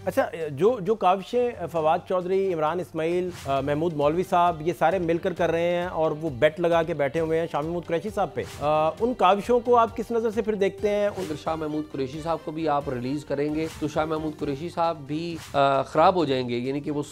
अच्छा, जो जो काविशें फवाद चौधरी, इमरान इस्माइल, महमूद मौलवी साहब ये सारे मिलकर कर रहे हैं और वो बेट लगा के बैठे हुए हैं शाह महमूद कुरैशी साहब पे, उन काविशों को आप किस नज़र से फिर देखते हैं? अगर शाह महमूद कुरैशी साहब को भी आप रिलीज़ करेंगे तो शाह महमूद कुरैशी साहब भी ख़राब हो जाएंगे, यानी कि वो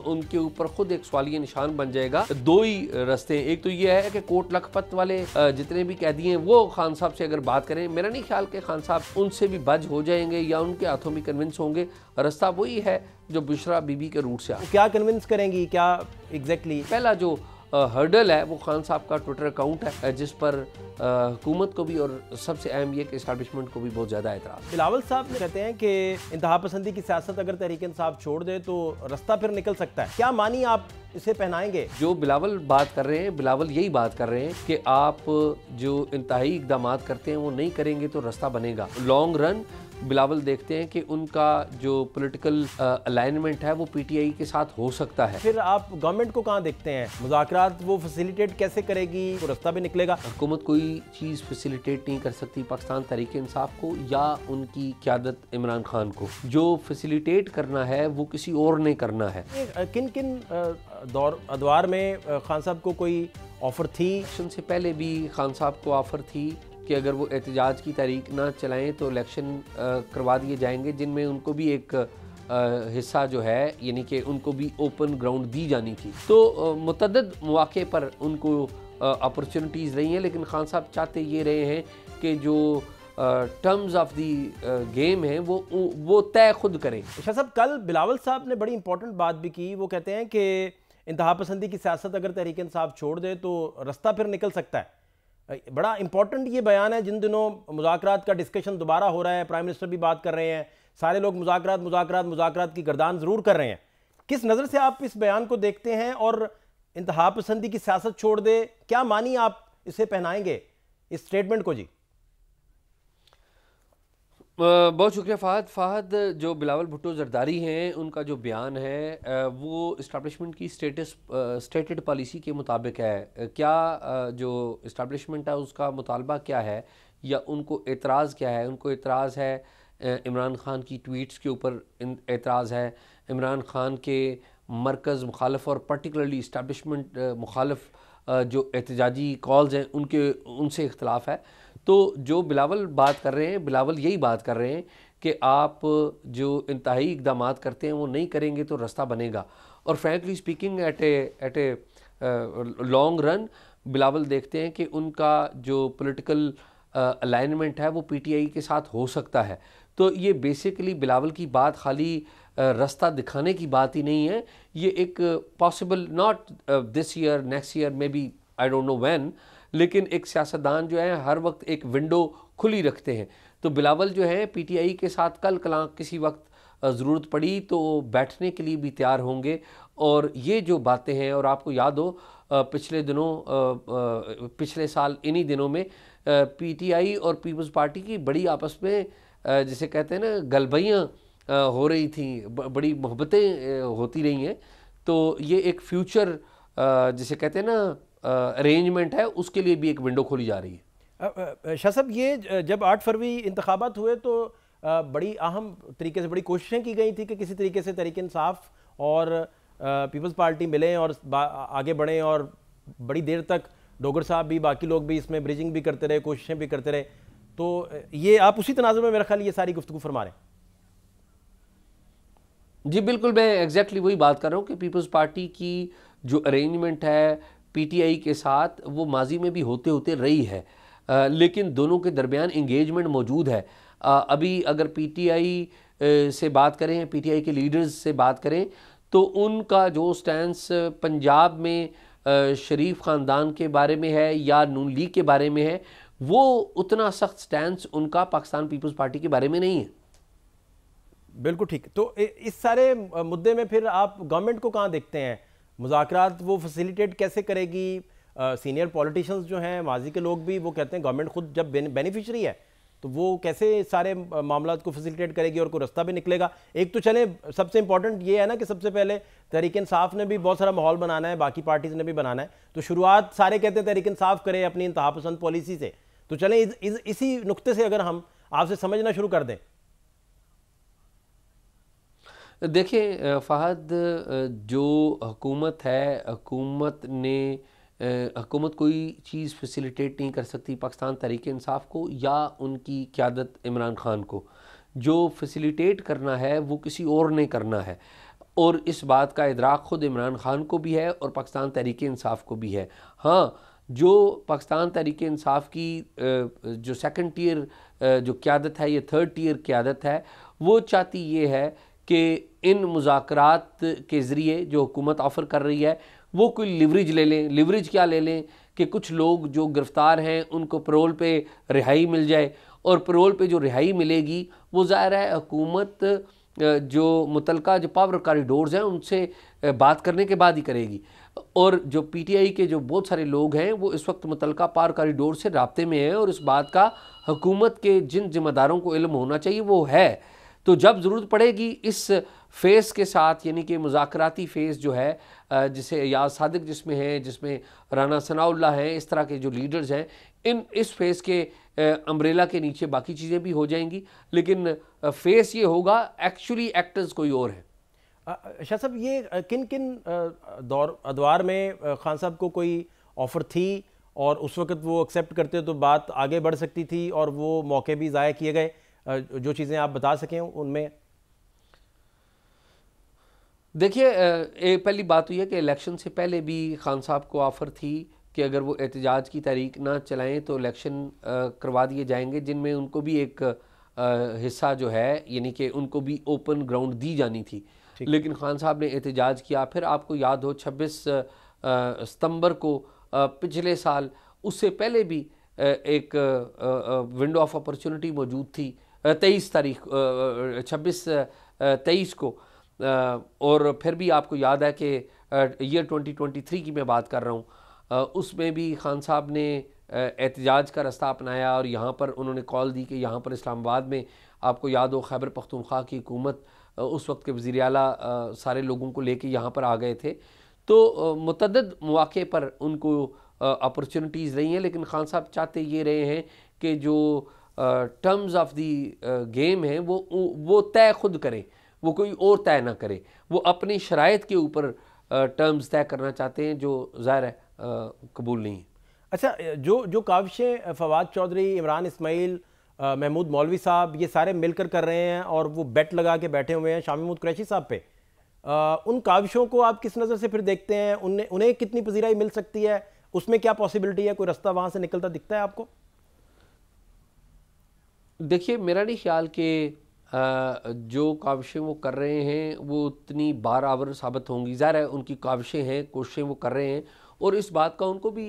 उनके ऊपर खुद एक सवालिया निशान बन जाएगा। दो ही रास्ते हैं, एक तो ये है कि कोट लखपत वाले जितने भी कैदी हैं वो खान साहब से अगर बात करें, मेरा नहीं ख्याल कि खान साहब उनसे भी बच हो जाएंगे या उनके हाथों भी कन्विंस होंगे। रास्ता वही है जो बुशरा बीबी के रूट से क्या कन्विंस करेंगी, क्या एग्जैक्टली? पहला जो हर्डल है वो खान साहब का ट्विटर अकाउंट है जिस पर हुकूमत को भी और सबसे अहम ये कि इस्टेब्लिशमेंट को भी बहुत ज़्यादा एतराज़। बिलावल साहब कहते हैं कि इंतहा पसंदी की सियासत अगर तहरीक इंसाफ छोड़ दे तो रास्ता फिर निकल सकता है। क्या मानी आप इसे पहनाएंगे? जो बिलावल बात कर रहे हैं, बिलावल यही बात कर रहे हैं कि आप जो इंतहाई इक़दाम करते हैं वो नहीं करेंगे तो रास्ता बनेगा। लॉन्ग रन बिलावल देखते हैं कि उनका जो पॉलिटिकल अलाइनमेंट है वो पीटीआई के साथ हो सकता है। फिर आप गवर्नमेंट को कहाँ देखते हैं? मुज़ाकरात वो फैसिलिटेट कैसे करेगी? वो रास्ता भी निकलेगा? हुकूमत कोई चीज़ फैसिलिटेट नहीं कर सकती पाकिस्तान तहरीक इंसाफ को या उनकी क़यादत इमरान खान को। जो फैसिलिटेट करना है वो किसी और ने करना है। किन किन अदवार में खान साहब को कोई ऑफ़र थी? इलेक्शन से पहले भी खान साहब को ऑफ़र थी कि अगर वो एहतजाज की तारीख ना चलाएं तो इलेक्शन करवा दिए जाएंगे, जिनमें उनको भी एक हिस्सा जो है यानी कि उनको भी ओपन ग्राउंड दी जानी थी। तो मुतअद्दिद मौके पर उनको अपॉर्चुनिटीज़ रही हैं, लेकिन खान साहब चाहते ये रहे हैं कि जो टर्म्स ऑफ दी गेम है वो तय खुद करें। शाह साहब, कल बिलावल साहब ने बड़ी इंपॉर्टेंट बात भी की। वो कहते हैं कि इंतहा पसंदी की सियासत अगर तहरीक इंसाफ छोड़ दे तो रास्ता फिर निकल सकता है। बड़ा इंपॉर्टेंट ये बयान है। जिन दिनों मुज़ाकरात का डिस्कशन दोबारा हो रहा है, प्राइम मिनिस्टर भी बात कर रहे हैं, सारे लोग मुज़ाकरात की गर्दान ज़रूर कर रहे हैं। किस नज़र से आप इस बयान को देखते हैं? और इंतहा पसंदी की सियासत छोड़ दे, क्या मानी आप इसे पहनाएंगे इस स्टेटमेंट को? जी बहुत शुक्रिया फ़हद। जो बिलावल भुट्टो जरदारी हैं उनका जो बयान है वो इस्टेब्लिशमेंट की स्टेटेड पॉलिसी के मुताबिक है। क्या जो इस्टेब्लिशमेंट है उसका मुतालबा क्या है या उनको एतराज़ क्या है? उनको एतराज़ है इमरान खान की ट्वीट्स के ऊपर, एतराज़ है इमरान खान के मरकज़ मुखालफ और पर्टिकुलरली इस्टेब्लिशमेंट मुखालफ जो एहतजाजी कॉल्स हैं उनसे इख्तलाफ है। तो जो बिलावल बात कर रहे हैं, बिलावल यही बात कर रहे हैं कि आप जो इंतहाई इक़दाम करते हैं वो नहीं करेंगे तो रास्ता बनेगा। और frankly speaking at a long run Bilawal देखते हैं कि उनका जो पॉलिटिकल अलाइनमेंट है वो पीटीआई के साथ हो सकता है। तो ये बेसिकली बिलावल की बात खाली रास्ता दिखाने की बात ही नहीं है, ये एक possible not this year, next year, maybe I don't know when, लेकिन एक सियासतदान जो है हर वक्त एक विंडो खुली रखते हैं। तो बिलावल जो है पीटीआई के साथ कल कलां किसी वक्त ज़रूरत पड़ी तो बैठने के लिए भी तैयार होंगे। और ये जो बातें हैं, और आपको याद हो पिछले साल इन्हीं दिनों में पीटीआई और पीपल्स पार्टी की बड़ी आपस में जिसे कहते हैं ना गलबैयाँ हो रही थी, बड़ी मोहब्बतें होती रही हैं। तो ये एक फ्यूचर जिसे कहते हैं ना अरेंजमेंट है, उसके लिए भी एक विंडो खोली जा रही है। शाह साहब, ये जब 8 फरवरी इंतखाबात हुए तो बड़ी अहम तरीके से बड़ी कोशिशें की गई थी कि किसी तरीके से तहरीक इंसाफ और पीपल्स पार्टी मिलें और आगे बढ़ें, और बड़ी देर तक डोगर साहब भी, बाकी लोग भी इसमें ब्रिजिंग भी करते रहे, कोशिशें भी करते रहे। तो ये आप उसी तनाज़ुर में मेरा ख्याल ये सारी गुफ्तगू फरमा रहे हैं। जी बिल्कुल, मैं एग्जैक्टली वही बात कर रहा हूँ कि पीपल्स पार्टी की जो अरेंजमेंट है पीटीआई के साथ वो माजी में भी होते होते रही है, लेकिन दोनों के दरमियान इंगेजमेंट मौजूद है। अभी अगर पीटीआई से बात करें, पीटीआई के लीडर्स से बात करें, तो उनका जो स्टैंस पंजाब में शरीफ ख़ानदान के बारे में है या नून लीग के बारे में है, वो उतना सख्त स्टैंस उनका पाकिस्तान पीपल्स पार्टी के बारे में नहीं है। बिल्कुल ठीक। तो इस सारे मुद्दे में फिर आप गवर्नमेंट को कहाँ देखते हैं? मुज़ाकरात वो फैसिलिटेट कैसे करेगी? सीनियर पॉलिटिशियंस जो हैं, माजी के लोग भी, वो कहते हैं गवर्नमेंट खुद जब बेनिफिशरी है तो वो कैसे सारे मामला को फैसिलिटेट करेगी और कोई रास्ता भी निकलेगा? एक तो चले, सबसे इंपॉर्टेंट ये है ना कि सबसे पहले तहरीक इंसाफ ने भी बहुत सारा माहौल बनाना है, बाकी पार्टीज ने भी बनाना है। तो शुरुआत सारे कहते हैं तहरीक इंसाफ करे अपनी इंतहा पसंद पॉलिसी से। तो चले इसी नुक्ते से अगर हम आपसे समझना शुरू कर दें। देखिए फ़हद, जो हुकूमत है, हुकूमत कोई चीज़ फैसिलिटेट नहीं कर सकती पाकिस्तान तहरीक इंसाफ को या उनकी क़यादत इमरान ख़ान को। जो फैसिलिटेट करना है वो किसी और ने करना है, और इस बात का इदराक ख़ुद इमरान ख़ान को भी है और पाकिस्तान तहरीक इंसाफ को भी है। हाँ, जो पाकिस्तान तहरीक इंसाफ की जो सेकंड टियर जो क़यादत है, ये थर्ड टियर क़यादत है, वो चाहती ये है कि इन मुज़ाकरात के ज़रिए जो हुकूमत ऑफ़र कर रही है वो कोई लिवरेज ले लें। लिवरेज क्या ले लें कि कुछ लोग जो गिरफ़्तार हैं उनको पैरोल पे रिहाई मिल जाए, और पैरोल पे जो रिहाई मिलेगी वो ज़ाहिर है हुकूमत जो मुतलका जो पावर कॉरिडोर्स हैं उनसे बात करने के बाद ही करेगी। और जो पीटीआई के जो बहुत सारे लोग हैं वो इस वक्त मुतलका पावर कॉरिडोर से राब्ते में हैं, और इस बात का हुकूमत के जिन जिम्मेदारों को इल्म होना चाहिए वो है। तो जब ज़रूरत पड़ेगी इस फ़ेज़ के साथ, यानी कि मुज़ाकराती फ़ेज़ जो है जिसे याद सादिक जिसमें है, जिसमें राना सनाउल्लाह हैं, इस तरह के जो लीडर्स हैं, इस फ़ेज़ के अम्ब्रेला के नीचे बाकी चीज़ें भी हो जाएंगी, लेकिन फ़ेस ये होगा एक्चुअली एक्टर्स कोई और है। शाह साहब, ये किन किन अदवार में खान साहब को कोई ऑफ़र थी और उस वक़्त वो एक्सेप्ट करते तो बात आगे बढ़ सकती थी और वो मौके भी ज़ाया किए गए, जो चीज़ें आप बता सकें उनमें? देखिए, पहली बात तो यह कि इलेक्शन से पहले भी खान साहब को ऑफ़र थी कि अगर वो एहतजाज की तारीख ना चलाएं तो इलेक्शन करवा दिए जाएंगे, जिनमें उनको भी एक हिस्सा जो है, यानी कि उनको भी ओपन ग्राउंड दी जानी थी। लेकिन खान साहब ने एहतजाज किया। फिर आपको याद हो 26 सितंबर को पिछले साल, उससे पहले भी एक विंडो ऑफ अपॉर्चुनिटी मौजूद थी 23 तारीख 26-23 को, और फिर भी आपको याद है कि ईयर 2023 की मैं बात कर रहा हूँ, उसमें भी खान साहब ने एहतजाज का रास्ता अपनाया और यहाँ पर उन्होंने कॉल दी कि यहाँ पर इस्लामाबाद में, आपको याद हो खैबर पख्तूनख्वा की हुकूमत, उस वक्त के वज़ीर आला सारे लोगों को लेके यहाँ पर आ गए थे। तो मुतअद्दिद मौके पर उनको अपॉर्चुनिटीज़ रही हैं, लेकिन खान साहब चाहते ये रहे हैं कि जो टर्म्स ऑफ दी गेम हैं वो तय खुद करें, वो कोई और तय ना करे। वो अपनी शराइत के ऊपर टर्म्स तय करना चाहते हैं, जो ज़ाहिर है कबूल नहीं है। अच्छा, जो काविशें फवाद चौधरी, इमरान इस्माइल, महमूद मौलवी साहब, ये सारे मिलकर कर रहे हैं और वो बेट लगा के बैठे हुए हैं शाह महमूद कुरैशी साहब पे, उन काविशों को आप किस नज़र से फिर देखते हैं? उन्हें कितनी पजीराई मिल सकती है? उसमें क्या पॉसिबिलिटी है? कोई रास्ता वहाँ से निकलता दिखता है आपको? देखिए, मेरा नहीं ख्याल कि जो काविशें वो कर रहे हैं वो उतनी बारावर साबित होंगी। ज़ाहिर है उनकी काविशें हैं, कोशिशें वो कर रहे हैं, और इस बात का उनको भी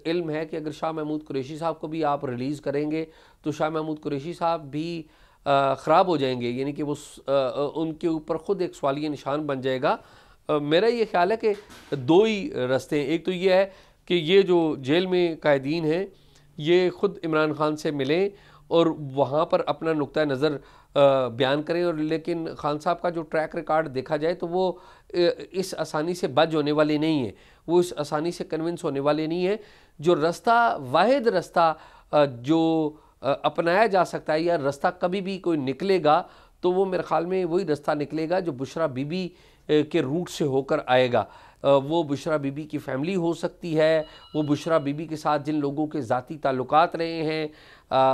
इल्म है कि अगर शाह महमूद कुरैशी साहब को भी आप रिलीज़ करेंगे तो शाह महमूद कुरैशी साहब भी ख़राब हो जाएंगे, यानी कि वो उनके ऊपर ख़ुद एक सवालिया निशान बन जाएगा। मेरा ये ख्याल है कि दो ही रास्ते हैं। एक तो ये है कि ये जो जेल में कैदीन हैं ये ख़ुद इमरान खान से मिलें और वहाँ पर अपना नुक्ता नज़र बयान करें, और लेकिन खान साहब का जो ट्रैक रिकॉर्ड देखा जाए तो वो इस आसानी से बच होने वाले नहीं है, वो इस आसानी से कन्विंस होने वाले नहीं है। जो रास्ता, वाहिद रास्ता जो अपनाया जा सकता है या रास्ता कभी भी कोई निकलेगा तो वो मेरे ख्याल में वही रास्ता निकलेगा जो बुशरा बीबी के रूट से होकर आएगा। वो बुशरा बीबी की फैमिली हो सकती है, वो बुशरा बीबी के साथ जिन लोगों के ज़ाती ताल्लुकात रहे हैं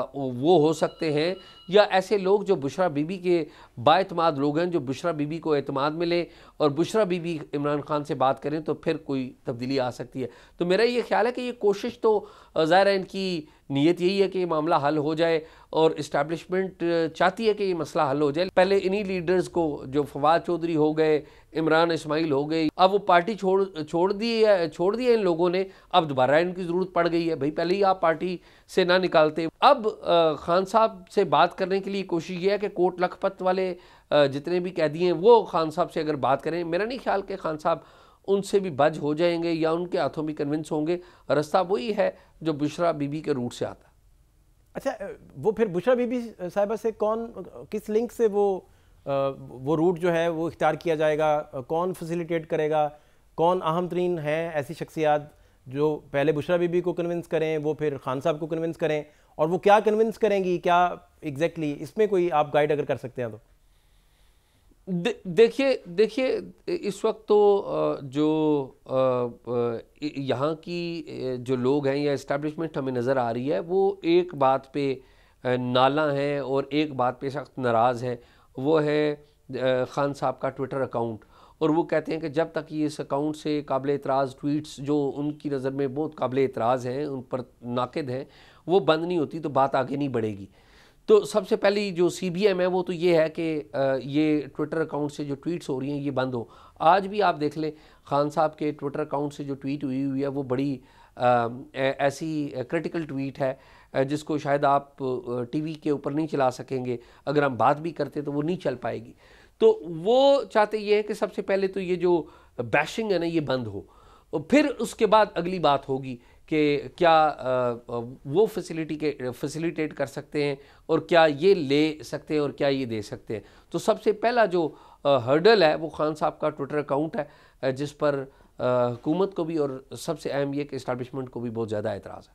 वो हो सकते हैं, या ऐसे लोग जो बुशरा बीबी के बाएतमाद लोग हैं, जो बुशरा बीबी को एतमाद मिले और बुशरा बीबी इमरान खान से बात करें तो फिर कोई तब्दीली आ सकती है। तो मेरा ये ख्याल है कि ये कोशिश तो ज़ाहिर है इनकी नीयत यही है कि ये मामला हल हो जाए, और इस्टेब्लिशमेंट चाहती है कि ये मसला हल हो जाए। पहले इन्हीं लीडर्स को, जो फवाद चौधरी हो गए, इमरान इस्माइल हो गई, अब वो पार्टी छोड़ दी है इन लोगों ने, अब दोबारा इनकी ज़रूरत पड़ गई है। भाई पहले ही आप पार्टी से ना निकालते। अब खान साहब से बात करने के लिए कोशिश ये है कि कोट लखपत वाले जितने भी कैदी हैं वो खान साहब से अगर बात करें, मेरा नहीं ख्याल कि खान साहब उनसे भी बच हो जाएंगे या उनके हाथों भी कन्विंस होंगे। रास्ता वही है जो बुशरा बीबी के रूट से आता है। अच्छा, वो फिर बुशरा बीबी साहिबा से किस लिंक से वो रूट जो है वो इख्तियार किया जाएगा? कौन फैसिलिटेट करेगा? कौन अहम तरीन है ऐसी शख्सियात जो पहले बुशरा बीबी को कन्विंस करें, वो फिर खान साहब को कन्विंस करें, और वो क्या कन्विंस करेंगी, क्या एग्जैक्टली इसमें कोई आप गाइड अगर कर सकते हैं तो? देखिए इस वक्त तो यहाँ की जो लोग हैं या इस्टेब्लिशमेंट हमें नज़र आ रही है, वो एक बात पे नाला हैं और एक बात पे सख्त नाराज़ हैं। वो है ख़ान साहब का ट्विटर अकाउंट, और वो कहते हैं कि जब तक ये इस अकाउंट से काबिल एतराज़ ट्वीट्स जो उनकी नज़र में बहुत काबिल एतराज़ हैं, उन पर नाकिद हैं, वो बंद नहीं होती तो बात आगे नहीं बढ़ेगी। तो सबसे पहली जो CBM है वो तो ये है कि ये ट्विटर अकाउंट से जो ट्वीट्स हो रही हैं ये बंद हो। आज भी आप देख लें, खान साहब के ट्विटर अकाउंट से जो ट्वीट हुई है वो बड़ी ऐसी क्रिटिकल ट्वीट है जिसको शायद आप TV के ऊपर नहीं चला सकेंगे, अगर हम बात भी करते तो वो नहीं चल पाएगी। तो वो चाहते ये है कि सबसे पहले तो ये जो बैशिंग है ना ये बंद हो, और फिर उसके बाद अगली बात होगी कि क्या वो फैसिलिटेट कर सकते हैं और क्या ये ले सकते हैं और क्या ये दे सकते हैं। तो सबसे पहला जो हर्डल है वो खान साहब का ट्विटर अकाउंट है, जिस पर हुकूमत को भी और सबसे अहम ये कि इस्टेब्लिशमेंट को भी बहुत ज़्यादा एतराज़ है।